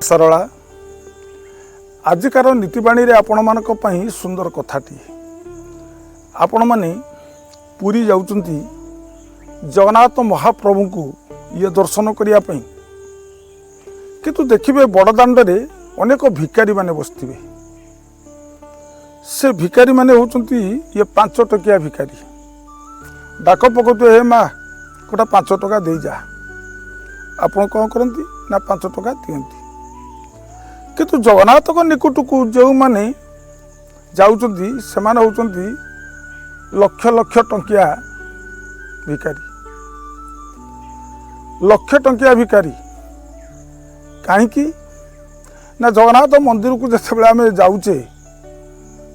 सरला आजिकार नीतिवाणी रे आपण मानक पई सुंदर कथाटी आपण माने पुरी जाउचंती जगन्नाथ महाप्रभु को ये दर्शन करिया पई किंतु देखिबे बड़दाण्ड रे अनेक भिकारी माने बसथिबे। से भिकारी माने होचंती ये 5 टकिया भिकारी डाक पकतो हे माँ गोटा 5 टका दे जा आपण कौन करती ना 5 टका दियंती किंतु जगन्नाथ निकट को जो माने जाउचंती से माने होचंती लक्ष लक्ष टंकिया भिकारी लक्ष टंकिया भिकारी कहीं ना जगन्नाथ मंदिर को जिते आम जाऊे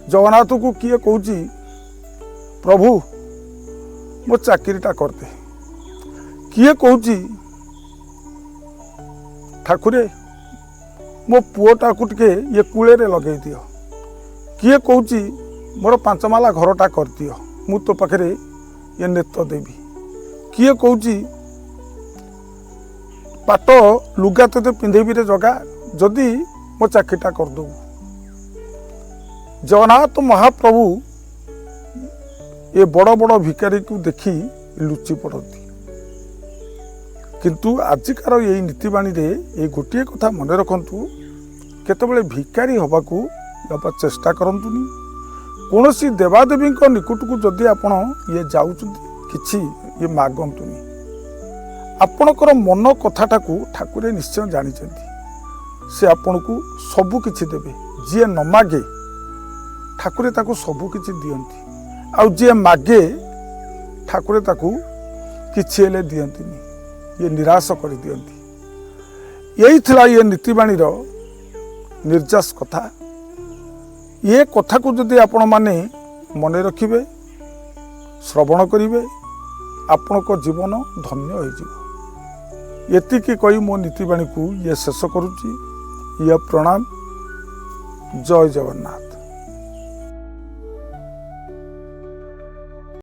जगन्नाथ को किए कहूँ प्रभु मो चाकरीटा करते किए कहूँ ठाकुरे मो पुओटा को टे ये कूले लगे दियो किए कहूँ मोर 5 माला घरटा कर दियो मु तो पाखे ये नेत देवी किए कहूँ पाट लुगा तो पिंधेबी रे जगा जदि मो चाकरीटा करदे। जगन्नाथ महाप्रभु ये बड़ बड़ भिकारी को देखी लुचि पड़ती किंतु आजिकार यही नीतिवाणी रे ये गोटे कथा मन रखंतु केतबेले भिकारी हबाकू चेष्टा करंतुनी कौन सी देवादेवी निकट को जदि आपण ये जाउचंती किछि ये मागंतुनी आपणकर मन कथाटा को ठाकुर निश्चय जानिचंती से आपण को सबु किछि देबे जे न मागे ठाकुर ताकू सबु किछि दियंती आउ जे मागे ठाकुर ताकू किछि हेले दियंतीनी ये निराश कर दियंती। यही थिला ये नीतिवाणी रो निर्जास कथा। ये कथा को जदि आपण माने मने रखिबे श्रवण करिवे आपण को जीवन धन्य हो जिवो। एतिकी कही मो नीतिवाणी को ये शेष करुची। ये प्रणाम। जय जगन्नाथ।